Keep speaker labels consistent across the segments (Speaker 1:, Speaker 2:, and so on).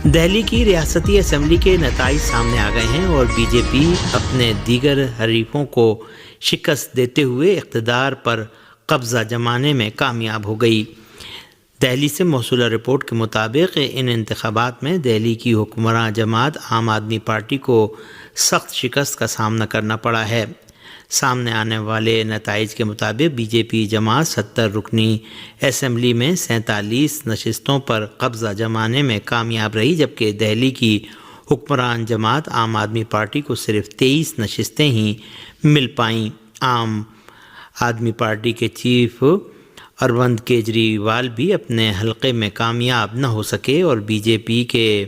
Speaker 1: دہلی کی ریاستی اسمبلی کے نتائج سامنے آ گئے ہیں اور بی جے پی اپنے دیگر حریفوں کو شکست دیتے ہوئے اقتدار پر قبضہ جمانے میں کامیاب ہو گئی۔ دہلی سے موصولہ رپورٹ کے مطابق ان انتخابات میں دہلی کی حکمراں جماعت عام آدمی پارٹی کو سخت شکست کا سامنا کرنا پڑا ہے۔ سامنے آنے والے نتائج کے مطابق بی جے پی جماعت 70 رکنی اسمبلی میں 47 نشستوں پر قبضہ جمانے میں کامیاب رہی، جبکہ دہلی کی حکمران جماعت عام آدمی پارٹی کو صرف 23 نشستیں ہی مل پائیں۔ عام آدمی پارٹی کے چیف اروند کیجریوال بھی اپنے حلقے میں کامیاب نہ ہو سکے اور بی جے پی کے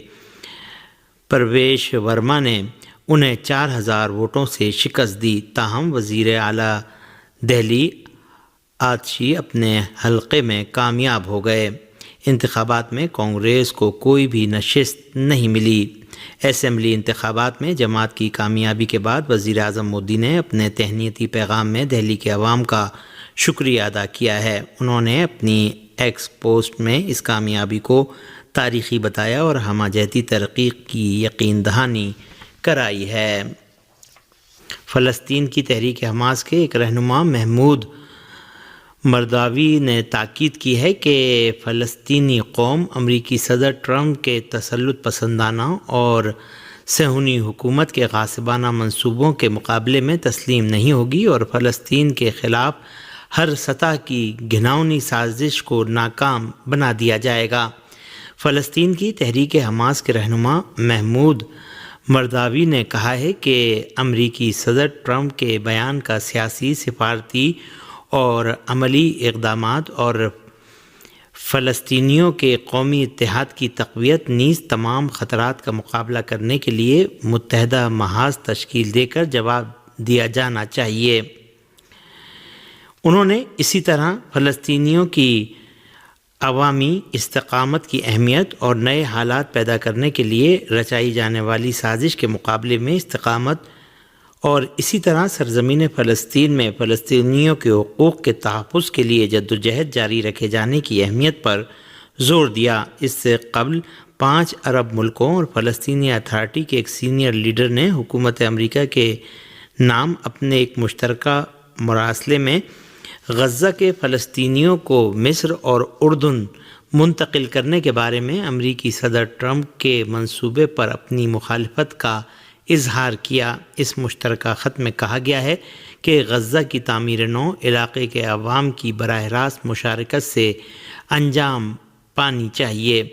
Speaker 1: پرویش ورما نے انہیں 4000 ووٹوں سے شکست دی۔ تاہم وزیر اعلیٰ دہلی آتشی اپنے حلقے میں کامیاب ہو گئے۔ انتخابات میں کانگریس کو کوئی بھی نشست نہیں ملی۔ اسمبلی انتخابات میں جماعت کی کامیابی کے بعد وزیر اعظم مودی نے اپنے تہنیتی پیغام میں دہلی کے عوام کا شکریہ ادا کیا ہے۔ انہوں نے اپنی ایکس پوسٹ میں اس کامیابی کو تاریخی بتایا اور ہمہ جہتی ترقی کی یقین دہانی کرائی ہے۔ فلسطین کی تحریک حماس کے ایک رہنما محمود مرداوی نے تاکید کی ہے کہ فلسطینی قوم امریکی صدر ٹرمپ کے تسلط پسندانہ اور صہیونی حکومت کے غاصبانہ منصوبوں کے مقابلے میں تسلیم نہیں ہوگی اور فلسطین کے خلاف ہر سطح کی گھناؤنی سازش کو ناکام بنا دیا جائے گا۔ فلسطین کی تحریک حماس کے رہنما محمود مرداوی نے کہا ہے کہ امریکی صدر ٹرمپ کے بیان کا سیاسی، سفارتی اور عملی اقدامات اور فلسطینیوں کے قومی اتحاد کی تقویت نیز تمام خطرات کا مقابلہ کرنے کے لیے متحدہ محاذ تشکیل دے کر جواب دیا جانا چاہیے۔ انہوں نے اسی طرح فلسطینیوں کی عوامی استقامت کی اہمیت اور نئے حالات پیدا کرنے کے لیے رچائی جانے والی سازش کے مقابلے میں استقامت اور اسی طرح سرزمین فلسطین میں فلسطینیوں کے حقوق کے تحفظ کے لیے جدوجہد جاری رکھے جانے کی اہمیت پر زور دیا۔ اس سے قبل 5 عرب ملکوں اور فلسطینی اتھارٹی کے ایک سینئر لیڈر نے حکومت امریکہ کے نام اپنے ایک مشترکہ مراسلے میں غزہ کے فلسطینیوں کو مصر اور اردن منتقل کرنے کے بارے میں امریکی صدر ٹرمپ کے منصوبے پر اپنی مخالفت کا اظہار کیا۔ اس مشترکہ خط میں کہا گیا ہے کہ غزہ کی تعمیر نو علاقے کے عوام کی براہ راست مشارکت سے انجام پانی چاہیے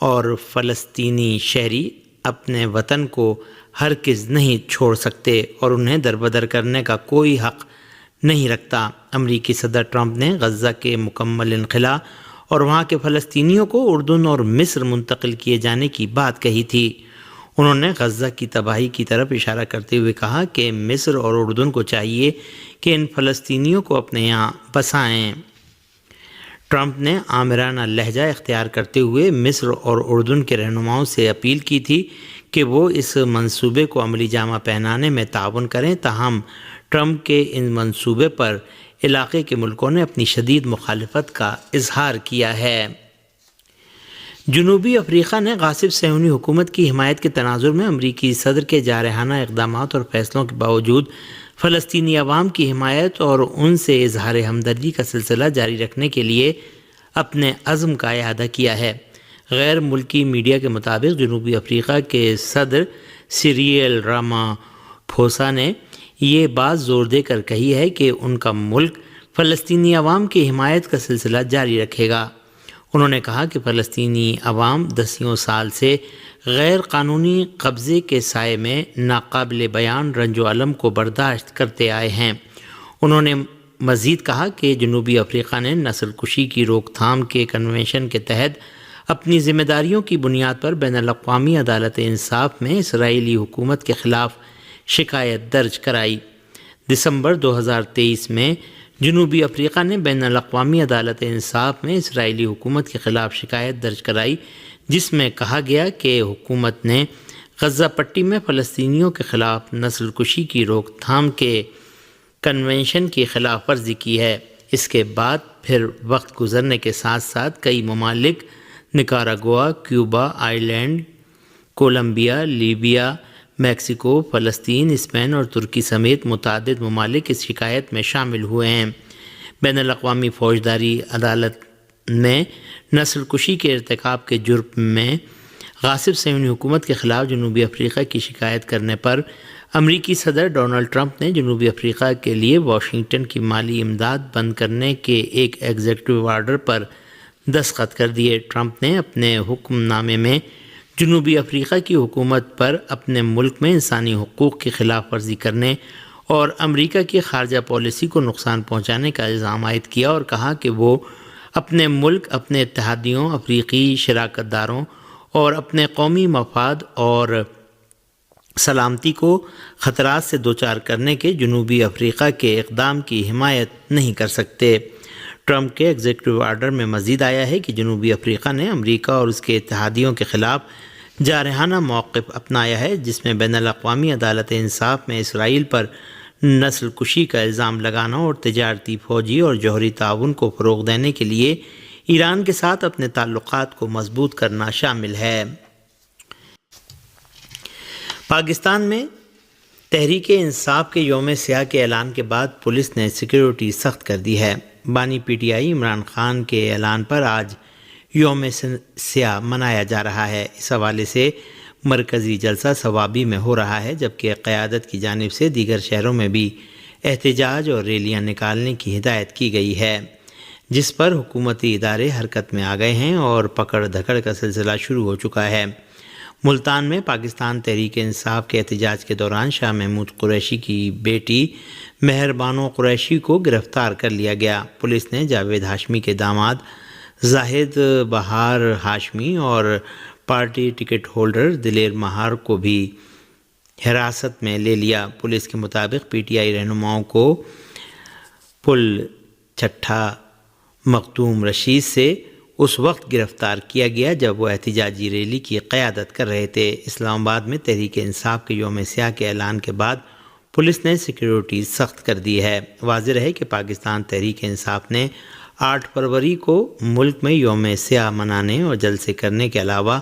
Speaker 1: اور فلسطینی شہری اپنے وطن کو ہرگز نہیں چھوڑ سکتے اور انہیں دربدر کرنے کا کوئی حق نہیں رکھتا۔ امریکی صدر ٹرمپ نے غزہ کے مکمل انخلا اور وہاں کے فلسطینیوں کو اردن اور مصر منتقل کیے جانے کی بات کہی تھی۔ انہوں نے غزہ کی تباہی کی طرف اشارہ کرتے ہوئے کہا کہ مصر اور اردن کو چاہیے کہ ان فلسطینیوں کو اپنے یہاں بسائیں۔ ٹرمپ نے آمرانہ لہجہ اختیار کرتے ہوئے مصر اور اردن کے رہنماؤں سے اپیل کی تھی کہ وہ اس منصوبے کو عملی جامہ پہنانے میں تعاون کریں، تاہم ٹرمپ کے ان منصوبے پر علاقے کے ملکوں نے اپنی شدید مخالفت کا اظہار کیا ہے۔ جنوبی افریقہ نے غاصب صہیونی حکومت کی حمایت کے تناظر میں امریکی صدر کے جارحانہ اقدامات اور فیصلوں کے باوجود فلسطینی عوام کی حمایت اور ان سے اظہار ہمدردی کا سلسلہ جاری رکھنے کے لیے اپنے عزم کا اعادہ کیا ہے۔ غیر ملکی میڈیا کے مطابق جنوبی افریقہ کے صدر سیریل راماپھوسا نے یہ بات زور دے کر کہی ہے کہ ان کا ملک فلسطینی عوام کی حمایت کا سلسلہ جاری رکھے گا۔ انہوں نے کہا کہ فلسطینی عوام دسیوں سال سے غیر قانونی قبضے کے سائے میں ناقابل بیان رنج و الم کو برداشت کرتے آئے ہیں۔ انہوں نے مزید کہا کہ جنوبی افریقہ نے نسل کشی کی روک تھام کے کنونشن کے تحت اپنی ذمہ داریوں کی بنیاد پر بین الاقوامی عدالت انصاف میں اسرائیلی حکومت کے خلاف شکایت درج کرائی۔ دسمبر 2023 میں جنوبی افریقہ نے بین الاقوامی عدالت انصاف میں اسرائیلی حکومت کے خلاف شکایت درج کرائی، جس میں کہا گیا کہ حکومت نے غزہ پٹی میں فلسطینیوں کے خلاف نسل کشی کی روک تھام کے کنونشن کی خلاف ورزی کی ہے۔ اس کے بعد پھر وقت گزرنے کے ساتھ ساتھ کئی ممالک Nicaragua, Cuba, Ireland, Colombia, Libya, Mexico, فلسطین، اسپین اور ترکی سمیت متعدد ممالک اس شکایت میں شامل ہوئے ہیں۔ بین الاقوامی فوجداری عدالت نے نسل کشی کے ارتکاب کے جرم میں غاصب صہیونی حکومت کے خلاف جنوبی افریقہ کی شکایت کرنے پر امریکی صدر ڈونلڈ ٹرمپ نے جنوبی افریقہ کے لیے واشنگٹن کی مالی امداد بند کرنے کے ایک ایگزیکٹو آرڈر پر دستخط کر دیے۔ ٹرمپ نے اپنے حکم نامے میں جنوبی افریقہ کی حکومت پر اپنے ملک میں انسانی حقوق کی خلاف ورزی کرنے اور امریکہ کی خارجہ پالیسی کو نقصان پہنچانے کا الزام عائد کیا اور کہا کہ وہ اپنے ملک، اپنے اتحادیوں، افریقی شراکت داروں اور اپنے قومی مفاد اور سلامتی کو خطرات سے دوچار کرنے کے جنوبی افریقہ کے اقدام کی حمایت نہیں کر سکتے۔ ٹرمپ کے ایگزیکٹو آرڈر میں مزید آیا ہے کہ جنوبی افریقہ نے امریکہ اور اس کے اتحادیوں کے خلاف جارحانہ موقف اپنایا ہے، جس میں بین الاقوامی عدالت انصاف میں اسرائیل پر نسل کشی کا الزام لگانا اور تجارتی، فوجی اور جوہری تعاون کو فروغ دینے کے لیے ایران کے ساتھ اپنے تعلقات کو مضبوط کرنا شامل ہے۔ پاکستان میں تحریک انصاف کے یوم سیاہ کے اعلان کے بعد پولیس نے سیکیورٹی سخت کر دی ہے۔ بانی P T I Imran Khan کے اعلان پر آج یوم سیاہ منایا جا رہا ہے۔ اس حوالے سے مرکزی جلسہ ثوابی میں ہو رہا ہے، جبکہ قیادت کی جانب سے دیگر شہروں میں بھی احتجاج اور ریلیاں نکالنے کی ہدایت کی گئی ہے، جس پر حکومتی ادارے حرکت میں آ گئے ہیں اور پکڑ دھکڑ کا سلسلہ شروع ہو چکا ہے۔ ملتان میں پاکستان تحریک انصاف کے احتجاج کے دوران شاہ محمود قریشی کی بیٹی مہر بانو قریشی کو گرفتار کر لیا گیا۔ پولیس نے جاوید ہاشمی کے داماد زاہد بہار ہاشمی اور پارٹی ٹکٹ ہولڈر دلیر مہار کو بھی حراست میں لے لیا۔ پولیس کے مطابق پی ٹی آئی رہنماؤں کو پل چھٹا مختوم رشید سے اس وقت گرفتار کیا گیا جب وہ احتجاجی ریلی کی قیادت کر رہے تھے۔ اسلام آباد میں تحریک انصاف کے یوم سیاہ کے اعلان کے بعد پولیس نے سیکیورٹی سخت کر دی ہے۔ واضح ہے کہ پاکستان تحریک انصاف نے 8 فروری کو ملک میں یوم سیاہ منانے اور جلسے کرنے کے علاوہ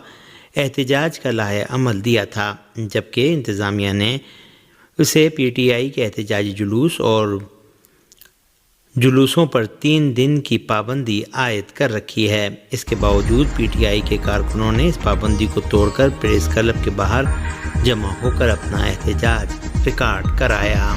Speaker 1: احتجاج کا لائحہ عمل دیا تھا، جبکہ انتظامیہ نے اسے پی ٹی آئی کے احتجاجی جلوس اور جلوسوں پر 3 دن کی پابندی عائد کر رکھی ہے۔ اس کے باوجود پی ٹی آئی کے کارکنوں نے اس پابندی کو توڑ کر پریس کلب کے باہر جمع ہو کر اپنا احتجاج ریکارڈ کرایا۔